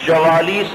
44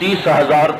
30,000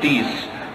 30,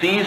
30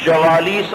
44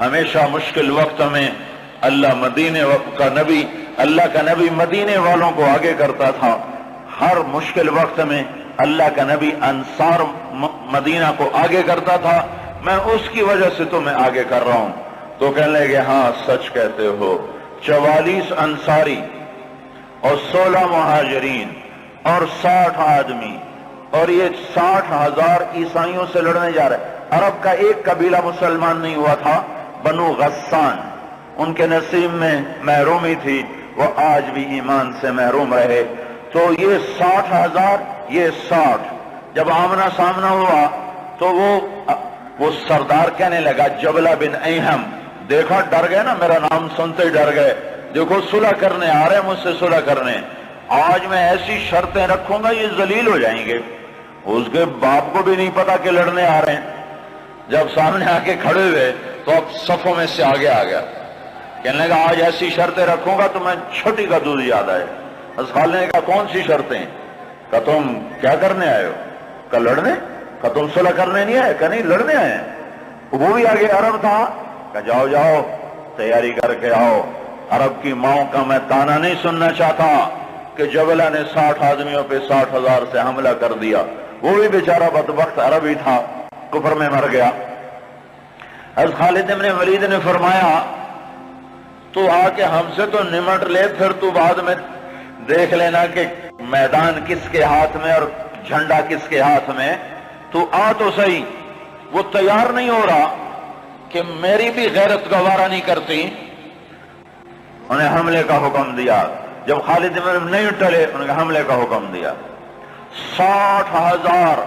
ہمیشہ مشکل وقت میں اللہ کا نبی مدینے والوں کو آگے کرتا تھا. ہر مشکل وقت میں اللہ کا نبی انصار مدینہ کو آگے کرتا تھا. میں اس کی وجہ سے تمہیں آگے کر رہا ہوں. تو کہنے لگے ہاں سچ کہتے ہو. 44 انصاری اور 16 مہاجرین اور 60 آدمی، اور یہ 60,000 عیسائیوں سے لڑنے جا رہے. عرب کا ایک قبیلہ مسلمان نہیں ہوا تھا، بنو غسان. ان کے نصیب میں محرومی تھی، وہ آج بھی ایمان سے محروم رہے. تو یہ 60,000 یہ 60 جب آمنا سامنا ہوا تو وہ سردار کہنے لگا جبلہ بن ایہم، دیکھا ڈر گئے نا، میرا نام سنتے ہی ڈر گئے. دیکھو صلح کرنے آ رہے ہیں مجھ سے صلح کرنے. آج میں ایسی شرطیں رکھوں گا یہ ذلیل ہو جائیں گے. اس کے باپ کو بھی نہیں پتا کہ لڑنے آ رہے ہیں. جب سامنے آ کے کھڑے ہوئے تو اب صفوں میں سے آگے آ گیا. کہنے لگا آج ایسی شرطیں رکھوں گا تو میں چھوٹی کا دودھ یاد آئے. خالد نے کہا کون سی شرطیں؟ کہ تم کیا کرنے آئے ہو؟ کہ لڑنے. کہ تم صلح کرنے نہیں آئے؟ کہ نہیں لڑنے آئے. وہ بھی آگے عرب تھا. کہ جاؤ جاؤ تیاری کر کے آؤ. عرب کی ماؤں کا میں تانا نہیں سننا چاہتا کہ جبلہ نے 60 آدمیوں پہ 60,000 سے حملہ کر دیا. وہ بھی بیچارہ بدبخت عربی تھا، کفر میں مر گیا. حضرت خالد بن ولید نے فرمایا تو آ کے ہم سے تو نمٹ لے، پھر تو بعد میں دیکھ لینا کہ میدان کس کے ہاتھ میں اور جھنڈا کس کے ہاتھ میں. تو آ تو صحیح. وہ تیار نہیں ہو رہا کہ میری بھی غیرت گوارا نہیں کرتی. انہیں حملے کا حکم دیا. جب خالد بن نہیں ٹلے انہیں حملے کا حکم دیا. 60,000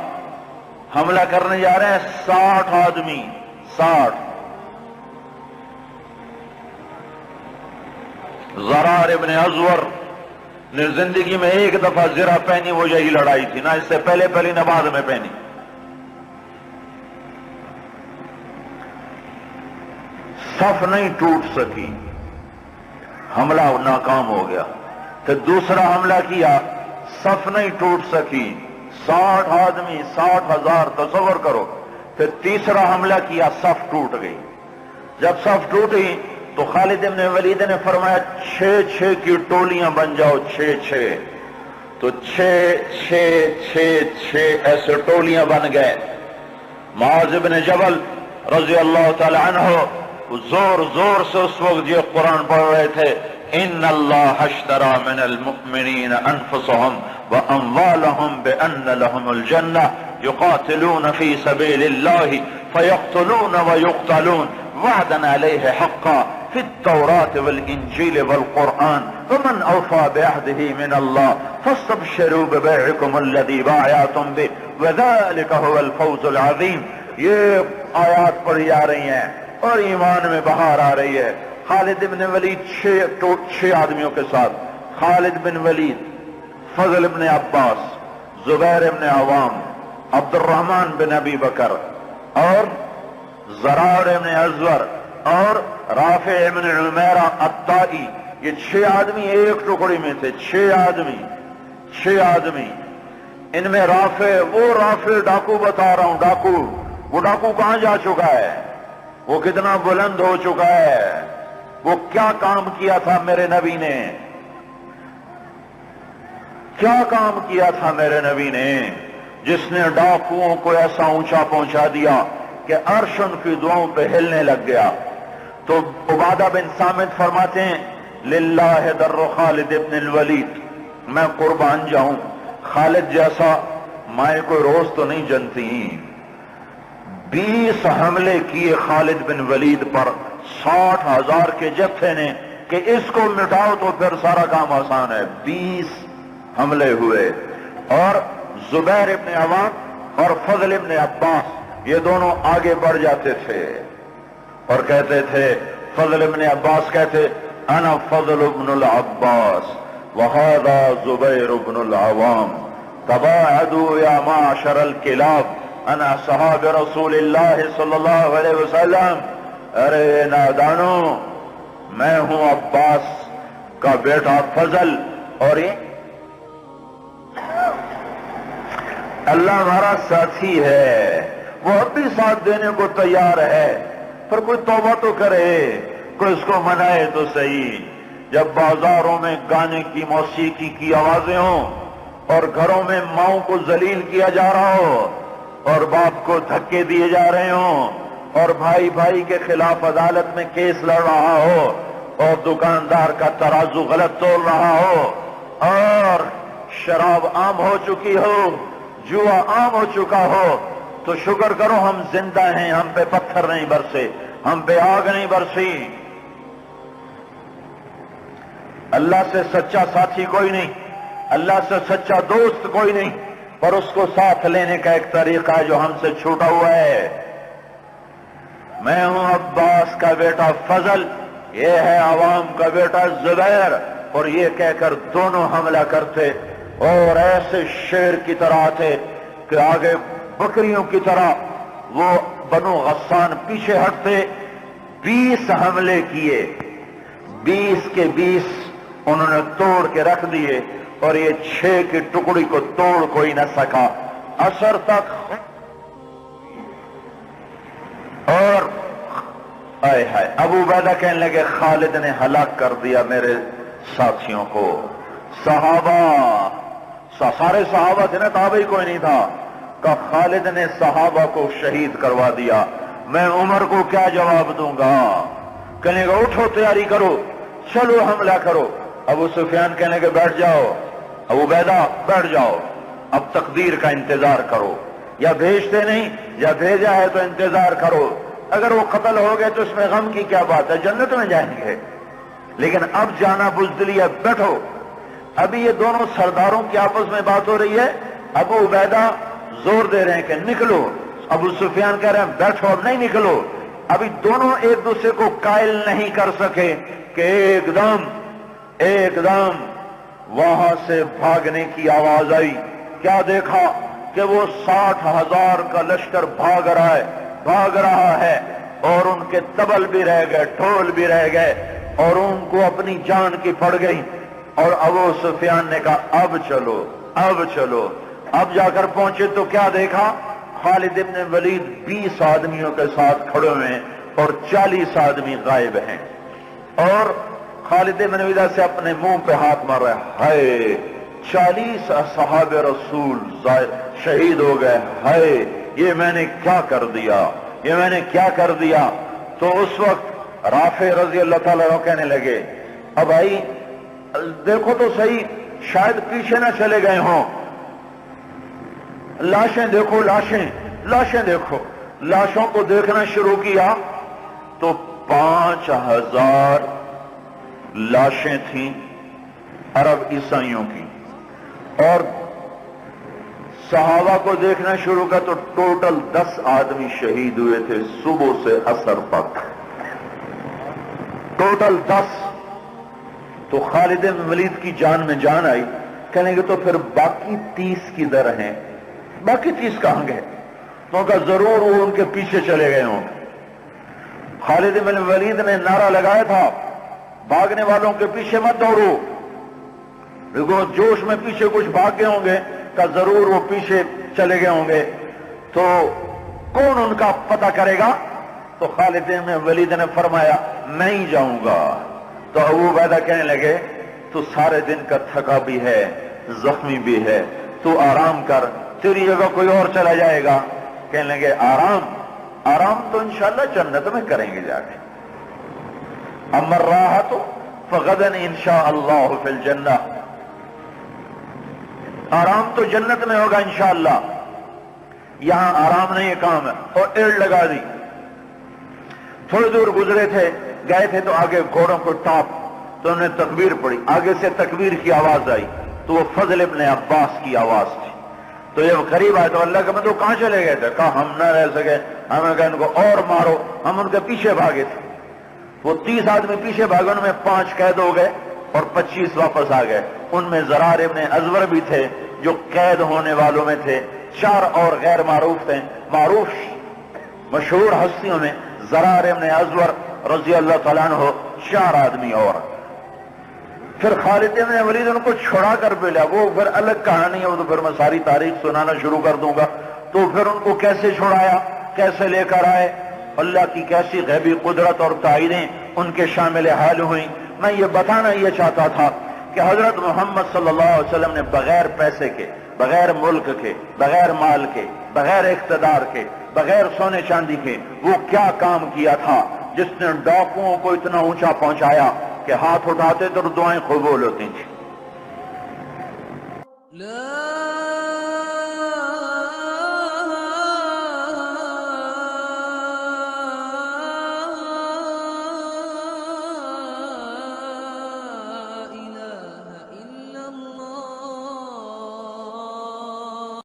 حملہ کرنے جا رہے ہیں. 60 آدمی 60. زرار ابن ازور نے زندگی میں ایک دفعہ زرہ پہنی، وہ یہی لڑائی تھی. نہ اس سے پہلے پہلی نہ بعد میں پہنی. صف نہیں ٹوٹ سکی، حملہ ناکام ہو گیا. پھر دوسرا حملہ کیا، صف نہیں ٹوٹ سکی. 60 آدمی 60,000 تصور کرو. پھر تیسرا حملہ کیا، صف ٹوٹ گئی. جب صف ٹوٹی تو خالد بن ولید نے فرمایا 6 کی ٹولیاں بن جاؤ. 6 تو 6 ایسے ٹولیاں بن گئے. معاذ بن جبل رضی اللہ تعالی عنہ زور زور سے اس وقت یہ قرآن پڑھ رہے تھے. ان اللہ اشترى من المؤمنین انفسهم واموالهم بان لهم الجنہ يقاتلون في سبيل الله فيقتلون ويقتلون وعدا عليه حقا في التوراة والإنجيل والقرآن ومن أوفى بعهده من الله فاستبشروا ببيعكم الذي بايعتم به وذلك هو الفوز العظيم. یہ آیات پڑھی جا رہی ہیں اور ایمان میں بہار آ رہی ہے. خالد بن ولید 6 آدمیوں کے ساتھ. خالد بن ولید، فضل بن عباس، زبیر بن عوام، عبد الرحمن بن ابی بکر اور زرار بن ازور اور رافع بن عمیرہ الطائی. یہ 6 آدمی ایک ٹکڑی میں تھے. 6 آدمی. ان میں رافع ڈاکو بتا رہا ہوں. وہ ڈاکو کہاں جا چکا ہے؟ وہ کتنا بلند ہو چکا ہے؟ وہ کیا کام کیا تھا میرے نبی نے؟ کیا کام کیا تھا میرے نبی نے جس نے ڈاکوؤں کو ایسا اونچا پہنچا دیا کہ عرش ان کی دعاؤں پہ ہلنے لگ گیا. تو عبادہ بن صامت فرماتے ہیں للہ در خالد ابن الولید، میں قربان جاؤں خالد جیسا مائیں کوئی روز تو نہیں جنتی. 20 حملے کیے خالد بن ولید پر 60,000 کے جتھے نے کہ اس کو مٹاؤ تو پھر سارا کام آسان ہے. 20 حملے ہوئے. اور زبیر ابن عوام اور فضل ابن عباس یہ دونوں آگے بڑھ جاتے تھے اور کہتے تھے، فضل ابن عباس کہتے انا فضل ابن العباس وہذا زبیر ابن العوام تباعدوا یا معشر الکلاب انا صحاب رسول اللہ صلی اللہ علیہ وسلم. ارے نادانو، میں ہوں عباس کا بیٹا فضل اور یہ اللہ ہمارا ساتھی ہے، وہ اب بھی ساتھ دینے کو تیار ہے. پر کوئی توبہ تو کرے، کوئی اس کو منائے تو صحیح۔ جب بازاروں میں گانے کی موسیقی کی آوازیں ہوں اور گھروں میں ماؤں کو ذلیل کیا جا رہا ہو اور باپ کو دھکے دیے جا رہے ہوں اور بھائی بھائی کے خلاف عدالت میں کیس لڑ رہا ہو اور دکاندار کا ترازو غلط تول رہا ہو اور شراب عام ہو چکی ہو، جوا عام ہو چکا ہو، تو شکر کرو ہم زندہ ہیں، ہم پہ پتھر نہیں برسے، ہم پہ آگ نہیں برسی۔ اللہ سے سچا ساتھی کوئی نہیں، اللہ سے سچا دوست کوئی نہیں، پر اس کو ساتھ لینے کا ایک طریقہ ہے جو ہم سے چھوٹا ہوا ہے۔ میں ہوں عباس کا بیٹا فضل، یہ ہے عوام کا بیٹا زبیر، اور یہ کہہ کر دونوں حملہ کرتے اور ایسے شیر کی طرح آتے کہ آگے بکریوں کی طرح وہ بنو غسان پیچھے ہٹتے۔ 20 حملے کیے، 20 کے 20 انہوں نے توڑ کے رکھ دیے اور یہ 6 کی ٹکڑی کو توڑ کوئی نہ سکا عصر تک۔ اور آئے ہائے ابو عبیدہ کہنے لگے خالد نے ہلاک کر دیا میرے ساتھیوں کو۔ صحابہ سارے صحابہ تھے نا، تابعی کوئی نہیں تھا، کہ خالد نے صحابہ کو شہید کروا دیا، میں عمر کو کیا جواب دوں گا؟ کہنے گا اٹھو تیاری کرو، چلو حملہ کرو۔ ابو سفیان کہنے کے بیٹھ جاؤ، ابو عبیدہ بیٹھ جاؤ، اب تقدیر کا انتظار کرو، یا بھیجتے نہیں یا بھیجا ہے تو انتظار کرو، اگر وہ قتل ہو گئے تو اس میں غم کی کیا بات ہے، جنت میں جائیں گے، لیکن اب جانا بزدلی ہے، بیٹھو۔ ابھی یہ دونوں سرداروں کی آپس میں بات ہو رہی ہے، ابو عبیدہ زور دے رہے ہیں کہ نکلو، ابو سفیان کہہ رہے ہیں بیٹھو اب نہیں نکلو۔ ابھی دونوں ایک دوسرے کو قائل نہیں کر سکے کہ ایک دم وہاں سے بھاگنے کی آواز آئی۔ کیا دیکھا کہ وہ 60,000 کا لشکر بھاگ رہا ہے اور ان کے طبل بھی رہ گئے، ڈھول بھی رہ گئے اور ان کو اپنی جان کی پڑ گئی۔ اور ابو سفیان نے کہا اب چلو اب چلو۔ اب جا کر پہنچے تو کیا دیکھا؟ خالد ابن ولید 20 آدمیوں کے ساتھ کھڑے ہوئے ہیں اور 40 آدمی غائب ہیں، اور خالد ابن ولید سے اپنے منہ پہ ہاتھ مار رہا ہے، ہائے 40 اصحاب رسول شہید ہو گئے، ہائے یہ میں نے کیا کر دیا، یہ میں نے کیا کر دیا۔ تو اس وقت رافع رضی اللہ تعالیٰ عنہ کہنے لگے اب بھائی دیکھو تو صحیح، شاید پیچھے نہ چلے گئے ہوں، لاشیں دیکھو، لاشیں دیکھو۔ لاشوں کو دیکھنا شروع کیا تو 5,000 لاشیں تھیں عرب عیسائیوں کی، اور صحابہ کو دیکھنا شروع کیا تو ٹوٹل 10 آدمی شہید ہوئے تھے صبح سے عصر تک، ٹوٹل 10۔ تو خالد بن ولید کی جان میں جان آئی، کہنے گے تو پھر باقی 30 کدھر ہیں، باقی 30 کہاں گئے؟ تو کہا ضرور وہ ان کے پیچھے چلے گئے ہوں۔ خالد بن ولید نے نعرہ لگایا تھا بھاگنے والوں کے پیچھے مت دوڑو، دیکھو جوش میں پیچھے کچھ بھاگ گئے ہوں گے، کہ ضرور وہ پیچھے چلے گئے ہوں گے، تو کون ان کا پتہ کرے گا؟ تو خالد بن ولید نے فرمایا میں ہی جاؤں گا۔ تو ابو عبیدہ کہنے لگے تو سارے دن کا تھکا بھی ہے، زخمی بھی ہے، تو آرام کر، تیری جگہ کوئی اور چلا جائے گا۔ کہنے لگے آرام تو انشاءاللہ جنت میں کریں گے جا کے، اما الراحۃ فغدا انشاء اللہ فی الجنہ، آرام تو جنت میں ہوگا انشاءاللہ، یہاں آرام نہیں کام ہے۔ اور ایڑ لگا دی، تھوڑی دور گزرے تھے، گئے تھے تو آگے گھوڑوں کو ٹاپ، تو انہوں نے تکبیر پڑھی، آگے سے تکبیر کی آواز آئی تو وہ فضل ابن عباس کی آواز تھی۔ تو جب قریب آئے تو اللہ کے بندو کہاں چلے گئے تھے؟ کہا ہم نہ رہ سکے، ہمیں کہا ان کو اور مارو، ہم ان کے پیچھے بھاگے تھے۔ وہ 30 آدمی پیچھے بھاگے، ان میں 5 قید ہو گئے اور 25 واپس آ گئے۔ ان میں زرار ابن ازور بھی تھے جو قید ہونے والوں میں تھے، 4 اور غیر معروف تھے۔ معروف مشہور ہستیوں میں زرار ابن ازور رضی اللہ تعالیٰ عنہ، 4 آدمی اور۔ پھر خالد بن ولید ان کو چھڑا کر بھی لیا، وہ پھر الگ کہانی ہے، وہ تو پھر میں ساری تاریخ سنانا شروع کر دوں گا۔ تو پھر ان کو کیسے چھڑایا، کیسے لے کر آئے؟ اللہ کی کیسی غیبی قدرت اور تائیدیں ان کے شامل حال ہوئیں۔ میں یہ بتانا یہ چاہتا تھا کہ حضرت محمد صلی اللہ علیہ وسلم نے بغیر پیسے کے، بغیر ملک کے، بغیر مال کے، بغیر اقتدار کے، بغیر سونے چاندی کے وہ کیا کام کیا تھا جس نے ڈاکوؤں کو اتنا اونچا پہنچایا کہ ہاتھ اٹھاتے تو دعائیں قبول ہوتی تھیں۔ لا